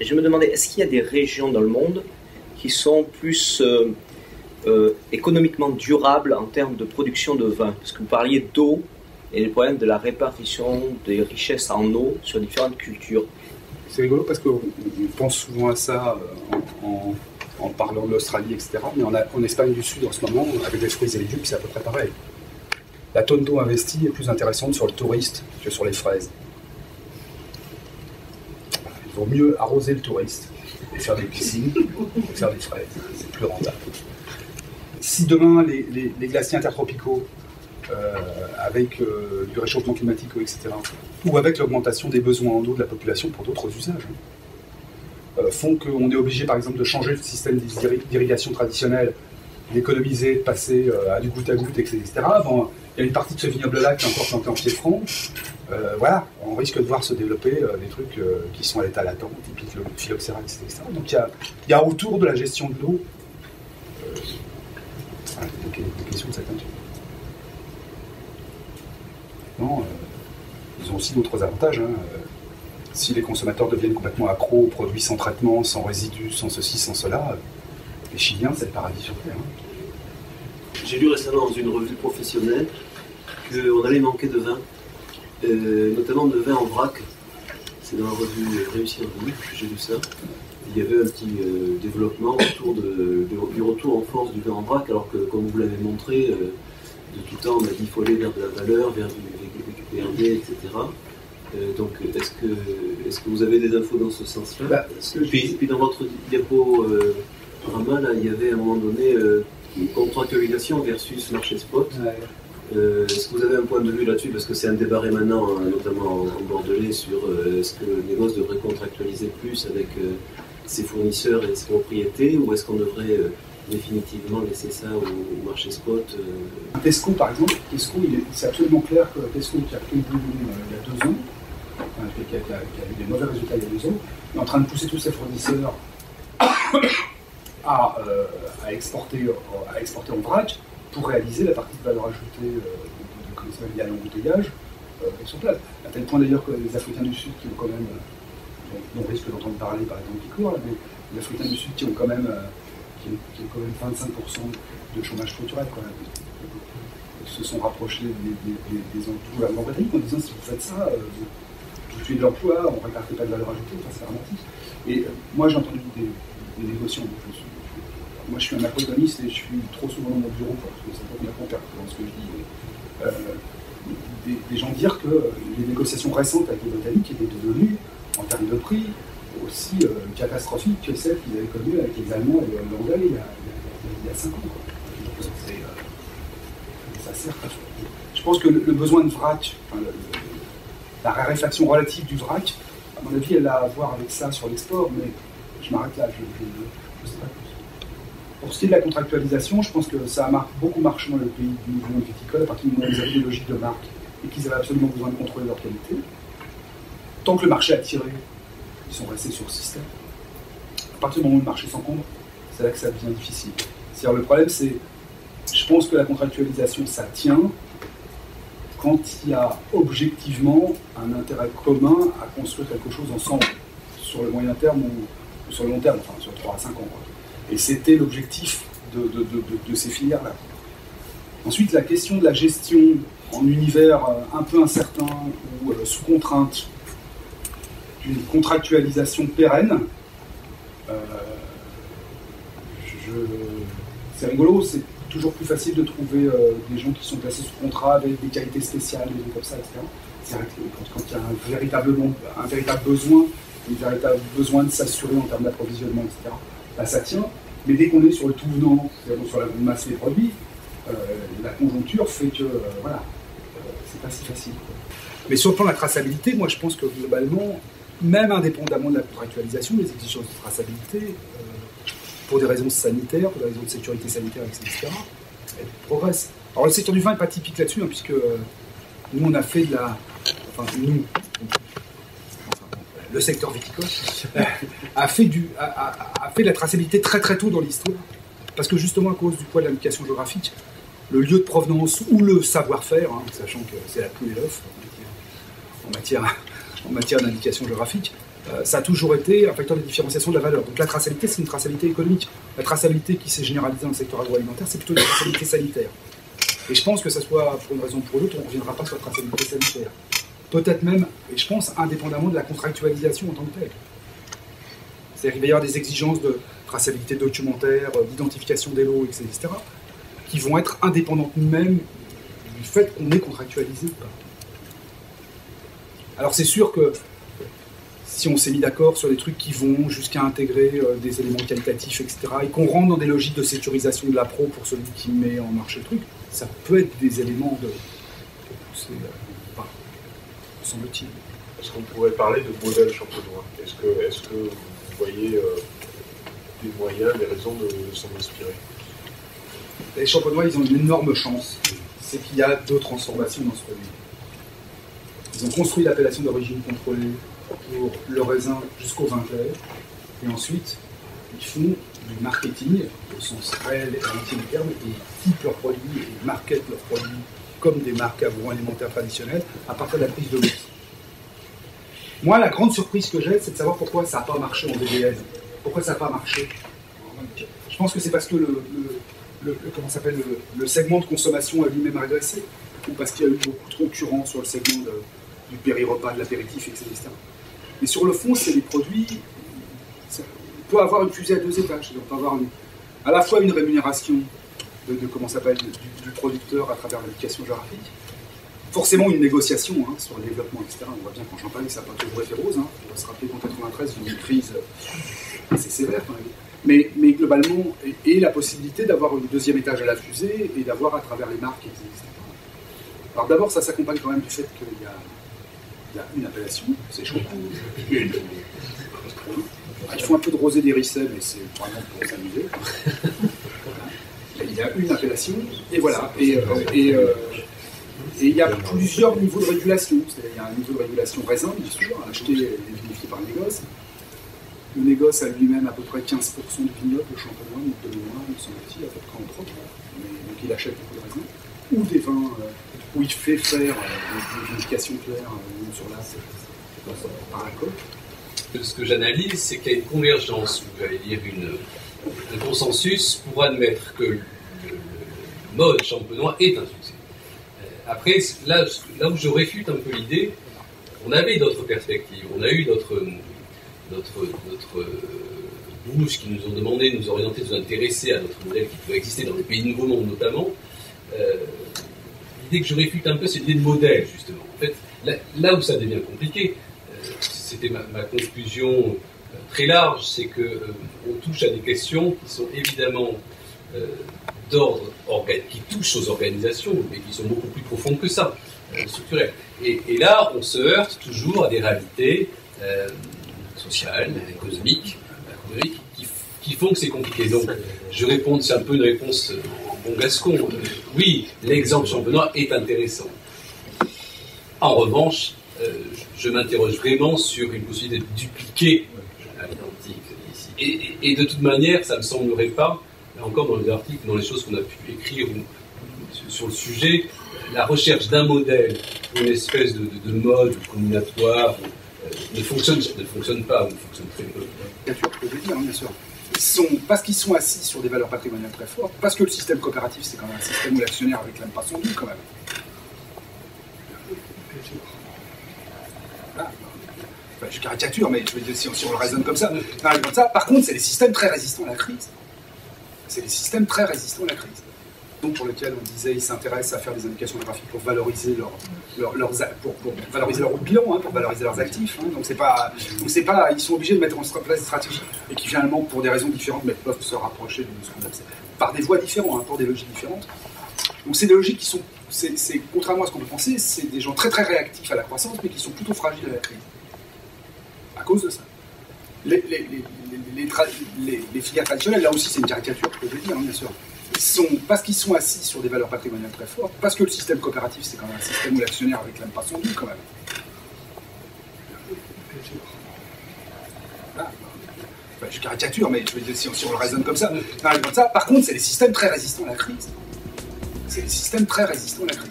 Et je me demandais, est-ce qu'il y a des régions dans le monde qui sont plus économiquement durables en termes de production de vin? Parce que vous parliez d'eau et le problème de la répartition des richesses en eau sur différentes cultures. C'est rigolo parce qu'on pense souvent à ça en parlant de l'Australie, etc. Mais en Espagne du Sud, en ce moment, avec les fruits et légumes, c'est à peu près pareil. La tonne d'eau investie est plus intéressante sur le touriste que sur les fraises. Il vaut mieux arroser le touriste et faire des piscines que faire des fraises. C'est plus rentable. Si demain, les glaciers intertropicaux, avec du réchauffement climatique, etc., ou avec l'augmentation des besoins en eau de la population pour d'autres usages, font qu'on est obligé, par exemple, de changer le système d'irrigation traditionnel, d'économiser, de passer à du goutte à goutte, etc. Bon, il y a une partie de ce vignoble-là qui est encore planté en pied franc. Voilà, on risque de voir se développer des trucs qui sont à l'état latent, typiques le phylloxéra, etc. Donc il y a autour de la gestion de l'eau des questions de cette nature. Non, ils ont aussi d'autres avantages. Hein. Si les consommateurs deviennent complètement accros aux produits sans traitement, sans résidus, sans ceci, sans cela, les Chiliens, c'est le paradis sur Terre. Hein. J'ai lu récemment dans une revue professionnelle qu'on allait manquer de vin, notamment de vin en vrac. C'est dans la revue Réussir Vie que j'ai lu ça. Il y avait un petit développement autour du retour en force du vin en vrac, alors que, comme vous l'avez montré, de tout temps, on a dit qu'il faut aller vers de la valeur, vers du PRD, etc. Donc, est-ce que vous avez des infos dans ce sens-là? Puis dans votre diaporama, là, il y avait à un moment donné une contractualisation versus marché spot. Ouais. Est-ce que vous avez un point de vue là-dessus? Parce que c'est un débat rémanent, notamment en Bordelais, sur est-ce que le négoce devrait contractualiser plus avec ses fournisseurs et ses propriétés, ou est-ce qu'on devrait définitivement laisser ça au marché spot? Tesco, par exemple, c'est absolument clair que Tesco, qui a pris le boulot il y a 2 ans, qui a eu des mauvais résultats il y a 2 ans, est en train de pousser tous ses fournisseurs à exporter en vrac pour réaliser la partie de valeur ajoutée de l'embouteillage sur place. À tel point d'ailleurs que les Africains du Sud qui ont quand même, on risque d'entendre parler par exemple Picourt, mais les Africains du Sud qui ont quand même 25% de chômage structurel, quand même, se sont rapprochés des gouvernements britanniques en disant si vous faites ça, vous tuez de l'emploi, on ne répartit pas de valeur ajoutée, enfin, c'est dramatique. Et moi j'ai entendu des négociants. Moi je suis un macroéconomiste et je suis trop souvent dans mon bureau parce que ça peut me perdre dans ce que je dis. Des gens dire que les négociations récentes avec les Britanniques étaient devenues, en termes de prix, aussi catastrophiques que celles qu'ils avaient connues avec les Allemands et les Hollandais il y a 5 ans. Quoi. Ça sert pas. Je pense que le besoin de vrac, la raréfaction relative du vrac, à mon avis, elle a à voir avec ça sur l'export, mais je m'arrête là, je ne sais pas plus. Pour ce qui est de la contractualisation, je pense que ça a beaucoup marché dans le pays du mouvement viticole à partir du moment où ils avaient des logiques de marque et qu'ils avaient absolument besoin de contrôler leur qualité. Tant que le marché a tiré, ils sont restés sur le système. À partir du moment où le marché s'encombre, c'est là que ça devient difficile. C'est-à-dire le problème, c'est, je pense que la contractualisation, ça tient quand il y a objectivement un intérêt commun à construire quelque chose ensemble, sur le moyen terme ou sur le long terme, enfin sur 3 à 5 ans. Quoi. Et c'était l'objectif de ces filières-là. Ensuite, la question de la gestion en univers un peu incertain ou sous contrainte d'une contractualisation pérenne, c'est rigolo, c'est toujours plus facile de trouver des gens qui sont placés sous contrat avec des qualités spéciales, des trucs comme ça, etc. C'est vrai que quand il y a un véritable besoin de s'assurer en termes d'approvisionnement, etc., là, ça tient. Mais dès qu'on est sur le tout venant, c'est-à-dire sur la masse des produits, la conjoncture fait que, c'est pas si facile. Quoi. Mais sur le plan de la traçabilité, moi je pense que globalement, même indépendamment de la contractualisation, les exigences de traçabilité, pour des raisons sanitaires, pour des raisons de sécurité sanitaire, etc., elles progressent. Alors le secteur du vin n'est pas typique là-dessus, hein, puisque nous on a fait de la... Enfin, le secteur viticole a fait de la traçabilité très très tôt dans l'histoire, parce que justement à cause du poids de l'indication géographique, le lieu de provenance ou le savoir-faire, hein, sachant que c'est la poule et l'œuf en matière d'indication géographique, ça a toujours été un facteur de différenciation de la valeur. Donc la traçabilité, c'est une traçabilité économique. La traçabilité qui s'est généralisée dans le secteur agroalimentaire, c'est plutôt une traçabilité sanitaire. Et je pense que ça soit pour une raison ou pour l'autre, on ne reviendra pas sur la traçabilité sanitaire. Peut-être même, et je pense, indépendamment de la contractualisation en tant que telle. C'est-à-dire qu'il va y avoir des exigences de traçabilité documentaire, d'identification des lots, etc., qui vont être indépendantes même du fait qu'on est contractualisé ou pas. Alors c'est sûr que si on s'est mis d'accord sur des trucs qui vont jusqu'à intégrer des éléments qualitatifs, etc., et qu'on rentre dans des logiques de sécurisation de la pro pour celui qui met en marché le truc, ça peut être des éléments de pousser, semble-t-il. Est-ce qu'on pourrait parler de modèle champenois? Est-ce que vous voyez des moyens, des raisons de s'en inspirer? Les champenois, ils ont une énorme chance, c'est qu'il y a deux transformations dans ce produit. Ils ont construit l'appellation d'origine contrôlée pour le raisin jusqu'au vin clair, et ensuite, ils font du marketing, au sens réel et entier du terme, et ils typent leurs produits et marketent leurs produits comme des marques agroalimentaires traditionnelles à partir de la prise de l'eau. Moi, la grande surprise que j'ai, c'est de savoir pourquoi ça n'a pas marché en VDN. Pourquoi ça n'a pas marché. Je pense que c'est parce que le segment de consommation a lui-même régressé, ou parce qu'il y a eu beaucoup de concurrents sur le segment du péri-repas, de l'apéritif, etc. Mais sur le fond, c'est des produits... On peut avoir une fusée à deux étages. On peut avoir à la fois une rémunération du producteur à travers l'éducation géographique, forcément une négociation sur le développement, etc. On voit bien qu'en Champagne, ça n'a pas toujours été rose. On va se rappeler qu'en 1993, il y a eu une crise assez sévère quand même. Mais globalement, et la possibilité d'avoir un deuxième étage à la fusée et d'avoir à travers les marques, etc. Alors d'abord, ça s'accompagne quand même du fait qu'il y a une appellation, c'est Champagne. Il faut un peu de rosé d'Hérissey, mais c'est vraiment pour s'amuser. Il y a une appellation, et voilà. Et il y a plusieurs niveaux de régulation. C'est-à-dire, il y a un niveau de régulation raisin, bien sûr, acheté et vinifié par le négoce. Le négoce a lui-même à peu près 15% du vignoble, le champenois, de mémoire, il me semble-t-il, à peu près en propre. Donc il achète beaucoup de raisins. Ou des vins où il fait faire des vinifications claires sur l'as par la côte. Ce que j'analyse, c'est qu'il y a une convergence, ou j'allais dire un consensus pour admettre que le mode champenois est un succès. Après, là où je réfute un peu l'idée, on avait d'autres perspectives, on a eu d'autres bouches qui nous ont demandé de nous orienter, de nous intéresser à d'autres modèles qui pouvaient exister dans les pays du Nouveau Monde notamment. L'idée que je réfute un peu, c'est l'idée de modèle, justement. En fait, là où ça devient compliqué, c'était ma conclusion très large, c'est qu'on touche à des questions qui sont évidemment d'ordre qui touchent aux organisations, mais qui sont beaucoup plus profondes que ça, structurelles. Et là, on se heurte toujours à des réalités sociales, économiques, qui font que c'est compliqué. Donc, je réponds, c'est un peu une réponse en bon gascon. Oui, l'exemple champenois est intéressant. En revanche, je m'interroge vraiment sur une possibilité de dupliquer à l'identique ici. Et de toute manière, ça ne me semblerait pas, là encore dans les articles, dans les choses qu'on a pu écrire sur le sujet, la recherche d'un modèle, une espèce de mode combinatoire, ne fonctionne pas, ou ne fonctionne très peu. Bien sûr, je peux le dire, bien sûr. Parce qu'ils sont assis sur des valeurs patrimoniales très fortes, parce que le système coopératif, c'est quand même un système où l'actionnaire réclame pas son dû, quand même. Je caricature, mais je veux dire, si on le raisonne comme ça, par contre, c'est des systèmes très résistants à la crise. C'est des systèmes très résistants à la crise. Donc, pour lesquels on disait, ils s'intéressent à faire des indications graphiques pour valoriser pour valoriser leur bilan, pour valoriser leurs actifs. Donc, c'est pas, ils sont obligés de mettre en place des stratégies et qui, finalement, pour des raisons différentes, mais peuvent se rapprocher de ce qu'on appelle par des voies différentes, pour des logiques différentes. Donc, c'est des logiques qui sont, contrairement à ce qu'on peut penser, c'est des gens très très réactifs à la croissance, mais qui sont plutôt fragiles à la crise. À cause de ça. Les filières traditionnelles, là aussi c'est une caricature, je peux le dire, bien sûr. Parce qu'ils sont assis sur des valeurs patrimoniales très fortes, parce que le système coopératif, c'est quand même un système où l'actionnaire réclame pas son dû, quand même. Je caricature, mais je veux dire, si on le raisonne comme ça, par contre, c'est des systèmes très résistants à la crise. C'est des systèmes très résistants à la crise.